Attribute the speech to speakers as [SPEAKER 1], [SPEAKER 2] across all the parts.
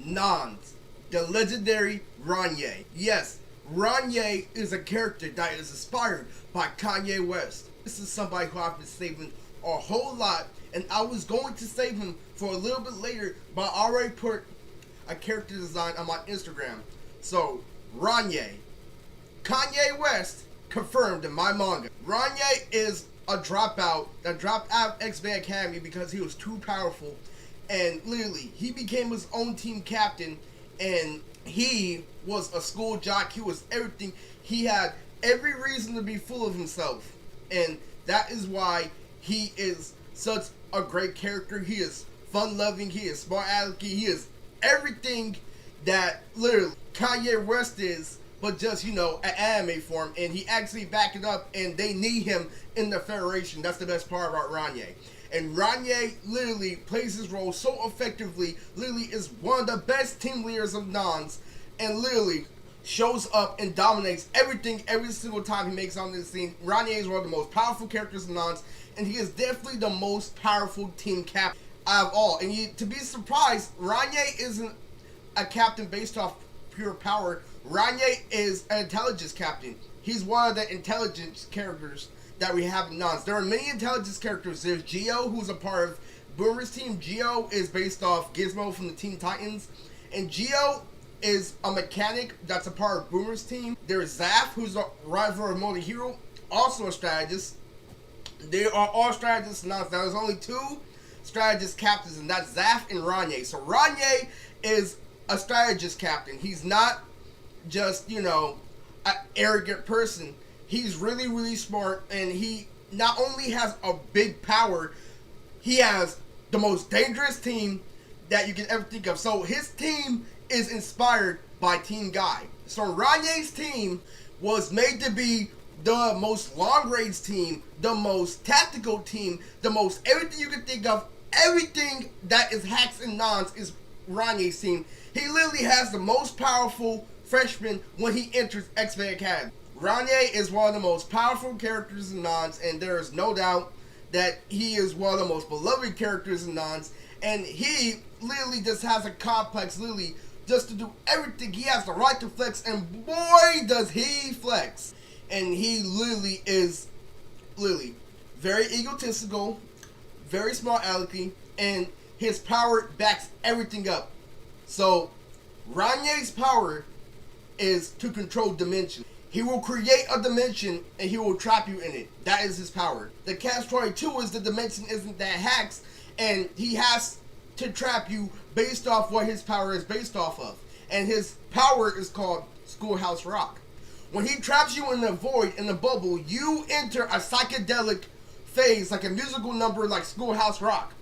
[SPEAKER 1] Nans, the legendary Rawnye. Yes, Rawnye is a character that is inspired by Kanye West. This is somebody who I've been saving a whole lot, and I was going to save him for a little bit later, but I already put a character design on my Instagram. So, Rawnye. Kanye West confirmed in my manga. Rawnye is a dropout that dropped out of X-Men Academy because he was too powerful, and literally he became his own team captain, and he was a school jock. He was everything. He had every reason to be full of himself, and that is why he is such a great character. He is fun-loving, he is smart alecky, he is everything that literally Kanye West is, but just, an anime form, and he actually backed it up, and they need him in the Federation. That's the best part about Rawnye. And Rawnye literally plays his role so effectively, literally is one of the best team leaders of Nans, and literally shows up and dominates everything every single time he makes on this scene. Rawnye is one of the most powerful characters in Nans, and he is definitely the most powerful team captain out of all. And to be surprised, Rawnye isn't a captain based off pure power. Rawnye is an intelligence captain. He's one of the intelligence characters that we have in Nans. There are many intelligence characters. There's Geo, who's a part of Boomer's team. Geo is based off Gizmo from the Teen Titans. And Geo is a mechanic that's a part of Boomer's team. There's Zaf, who's a rival of Motor Hero, also a strategist. They are all strategists in Nans. Now, there's only two strategist captains, and that's Zaf and Rawnye. So Rawnye is a strategist captain. He's not just, an arrogant person. He's really, really smart, and he not only has a big power, he has the most dangerous team that you can ever think of. So his team is inspired by Team Guy. So Rawnye's team was made to be the most long-range team, the most tactical team, the most everything you can think of. Everything that is hacks and nons is Rawnye's team. He literally has the most powerful freshman when he enters X-Men Academy. Rawnye is one of the most powerful characters in Nans, and there is no doubt that he is one of the most beloved characters in Nans, and he literally just has a complex, literally, just to do everything. He has the right to flex, and boy, does he flex. And he literally is, very egotistical, very smart alecky, and his power backs everything up. So, Rawnye's power is to control dimension. He will create a dimension and he will trap you in it. That is his power. The catch-22 is the dimension isn't that hacks, and he has to trap you based off what his power is based off of. And his power is called Schoolhouse Rock. When he traps you in the void, in the bubble, you enter a psychedelic phase, like a musical number like Schoolhouse Rock.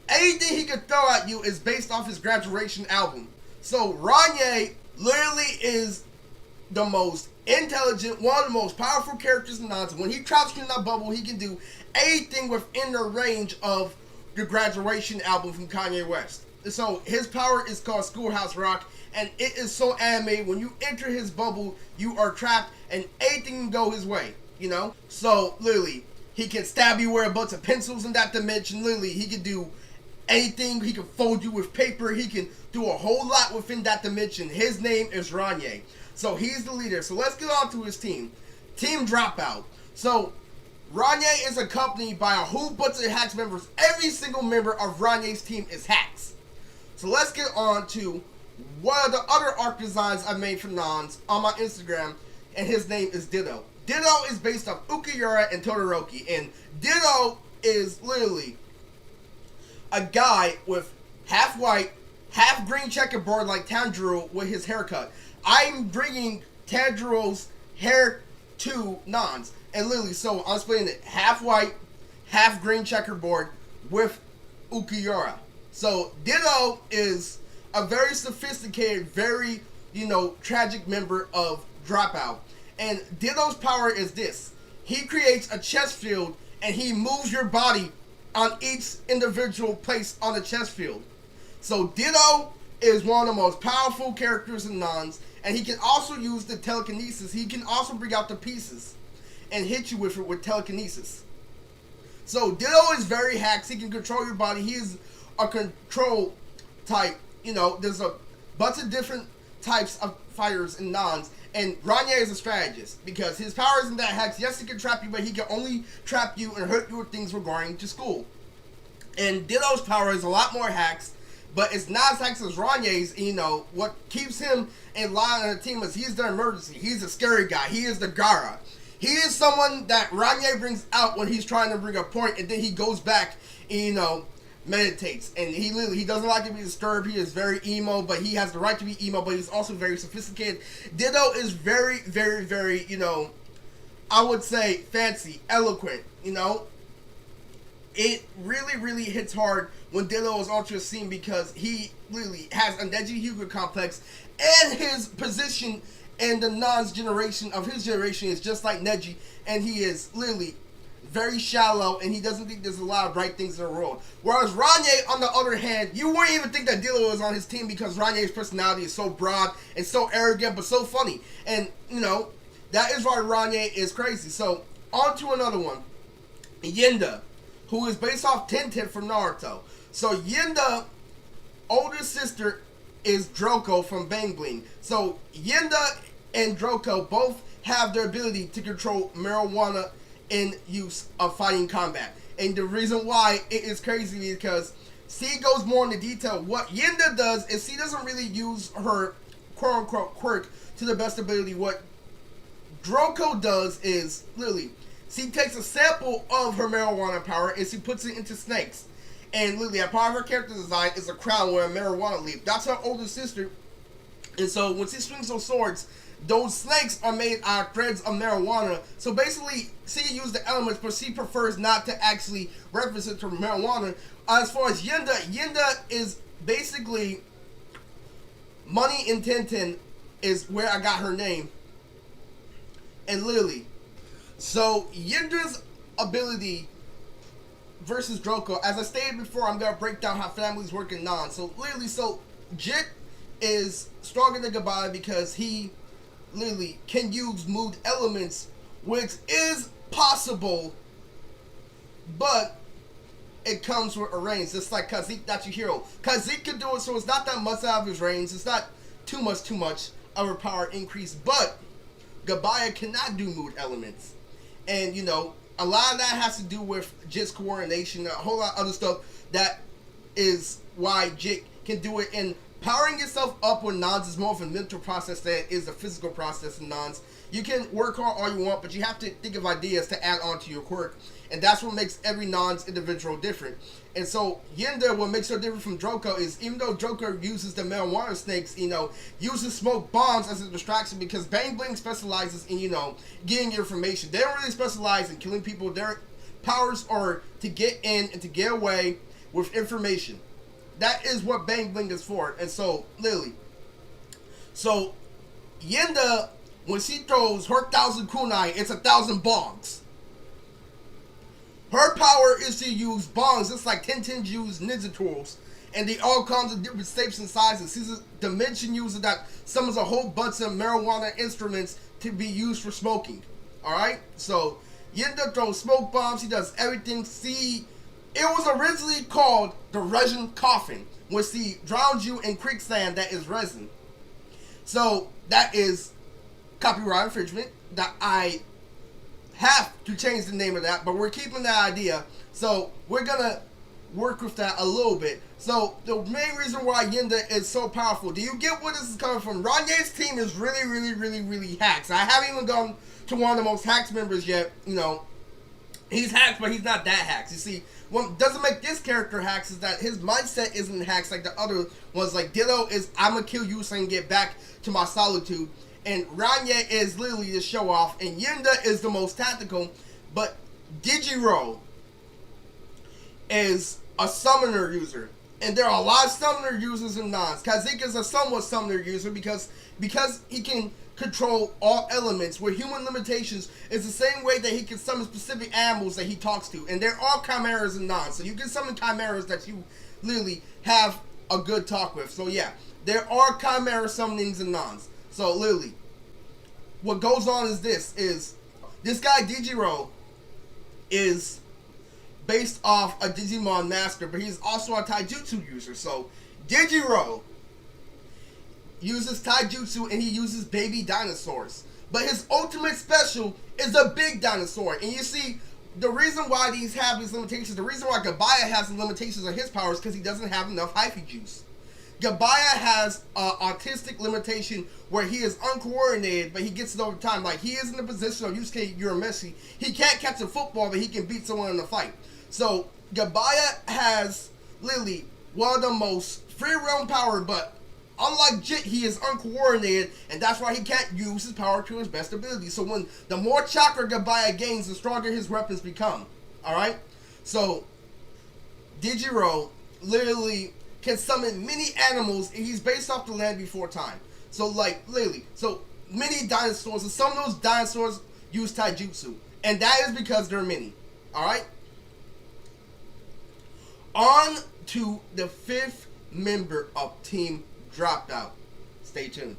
[SPEAKER 1] Anything he can throw at you is based off his graduation album. So Rawnye literally is the most intelligent, one of the most powerful characters in Nans. When he traps you in that bubble, he can do anything within the range of the graduation album from Kanye West. So his power is called Schoolhouse Rock, and it is so anime. When you enter his bubble, you are trapped, and anything can go his way, So literally, he can stab you with a bunch of pencils in that dimension. Literally, he can do anything. He can fold you with paper. He can do a whole lot within that dimension. His name is Rawnye. So he's the leader. So let's get on to his team. Team Dropout. So Rawnye is accompanied by a whole bunch of hacks members. Every single member of Rawnye's team is hacks. So let's get on to one of the other art designs I made for Nans on my Instagram, and his name is Ditto. Ditto is based off Ukiura and Todoroki, and Ditto is literally a guy with half white, half green checkerboard like Tanjiro with his haircut. I'm bringing Tanjiro's hair to Nans, and literally, so I'm splitting it half white, half green checkerboard with Ukiura. So Ditto is a very sophisticated, very, tragic member of Dropout. And Ditto's power is this. He creates a chess field, and he moves your body on each individual place on the chess field. So Ditto is one of the most powerful characters in Nans, and he can also use the telekinesis. He can also bring out the pieces and hit you with it with telekinesis. So Ditto is very hacks. He can control your body. He is a control type. There's a bunch of different types of fighters and nons. And Rawnye is a strategist because his power isn't that hacks. Yes, he can trap you, but he can only trap you and hurt you with things regarding to school. And Ditto's power is a lot more hacks, but it's not as hacks as Rawnye's. You know, what keeps him in line on the team is he's the emergency. He's a scary guy. He is the Gara. He is someone that Rawnye brings out when he's trying to bring a point, and then he goes back and, you know, meditates. And he doesn't like to be disturbed. He is very emo, but he has the right to be emo, but he's also very sophisticated. Ditto is very, very, very, you know, I would say fancy, eloquent, you know. It really, really hits hard when Ditto is onto a scene because he literally has a Neji Hyuga complex, and his position in the Non's generation of his generation is just like Neji, and he is literally very shallow, and he doesn't think there's a lot of right things in the world. Whereas Rawnye, on the other hand, you wouldn't even think that Ditto is on his team because Ranye's personality is so broad and so arrogant, but so funny. And, you know, that is why Rawnye is crazy. So, on to another one. Yenda, who is based off Tenten from Naruto. So, Yenda, older sister, is Droko from Bang Bling. So, Yenda and Droko both have their ability to control marijuana in use of fighting combat. And the reason why it is crazy is because C goes more into detail. What Yenda does is she doesn't really use her quote-unquote quirk to the best ability. What Droko does is, literally, she takes a sample of her marijuana power and she puts it into snakes. And literally, a part of her character design is a crown with a marijuana leaf. That's her older sister. And so when she swings those swords, those snakes are made out of threads of marijuana. So basically, she uses the elements, but she prefers not to actually reference it to marijuana. As far as Yenda, Yenda is basically money in Tenten is where I got her name. And literally, so Yenda's ability versus Droko, as I stated before, I'm going to break down how families work in non. So literally, so Jit is stronger than Gabaya because he literally can use mood elements, which is possible, but it comes with a range, just like Kazik, that's your hero. Kazik can do it, so it's not that much out of his range. It's not too much of her power increase, but Gabaya cannot do mood elements. And, you know, a lot of that has to do with Jit's coordination, a whole lot of other stuff. That is why Jit can do it. And powering yourself up with nons is more of a mental process than it is a physical process in nons. You can work hard all you want, but you have to think of ideas to add on to your quirk. And that's what makes every non's individual different. And so Yenda, what makes her different from Droko is, even though Droko uses the marijuana snakes, you know, uses smoke bombs as a distraction, because Bang Bling specializes in, you know, getting information. They don't really specialize in killing people. Their powers are to get in and to get away with information. That is what Bang Bling is for. And so, literally, so Yenda, when she throws her 1,000 kunai, it's 1,000 bongs. Her power is to use bongs, just like Tintin's use ninja tools. And they all come in different shapes and sizes. She's a dimension user that summons a whole bunch of marijuana instruments to be used for smoking. Alright? So, Yenda throws smoke bombs. She does everything. It was originally called the resin coffin, when she drowns you in quicksand that is resin. So, that is copyright infringement that I have to change the name of that, but we're keeping that idea, so we're gonna work with that a little bit. So the main reason why Yenda is so powerful, do you get where this is coming from? Ranye's team is really hacks. I haven't even gone to one of the most hacks members yet. You know, he's hacks, but he's not that hacks. You see, what doesn't make this character hacks is that his mindset isn't hacks like the other ones. Like Ditto is, I'm gonna kill you so I can get back to my solitude. And Rawnye is literally the show off, and Yenda is the most tactical. But Digiro is a summoner user, and there are a lot of summoner users in Nons. Kazik is a somewhat summoner user because he can control all elements. With human limitations, it's the same way that he can summon specific animals that he talks to, and there are chimeras in Nons, so you can summon chimeras that you literally have a good talk with. So yeah, there are chimera summonings in Nons. So literally, what goes on is this guy Digiro is based off a Digimon master, but he's also a taijutsu user. So Digiro uses taijutsu and he uses baby dinosaurs. But his ultimate special is a big dinosaur. And you see, the reason why these have these limitations, the reason why Gabaya has the limitations of his powers, because he doesn't have enough hyphy juice. Gabaya has an autistic limitation where he is uncoordinated, but he gets it over time. Like, he is in the position of Yusuke Urameshi. He can't catch a football, but he can beat someone in a fight. So, Gabaya has literally one of the most free realm power, but unlike Jit, he is uncoordinated, and that's why he can't use his power to his best ability. So when the more chakra Gabaya gains, the stronger his weapons become. Alright? So, Digiro literally can summon many animals, and he's based off the land before time. So, like, literally, so many dinosaurs, and some of those dinosaurs use taijutsu. And that is because there are many. Alright? On to the 5th member of Team Dropout. Stay tuned.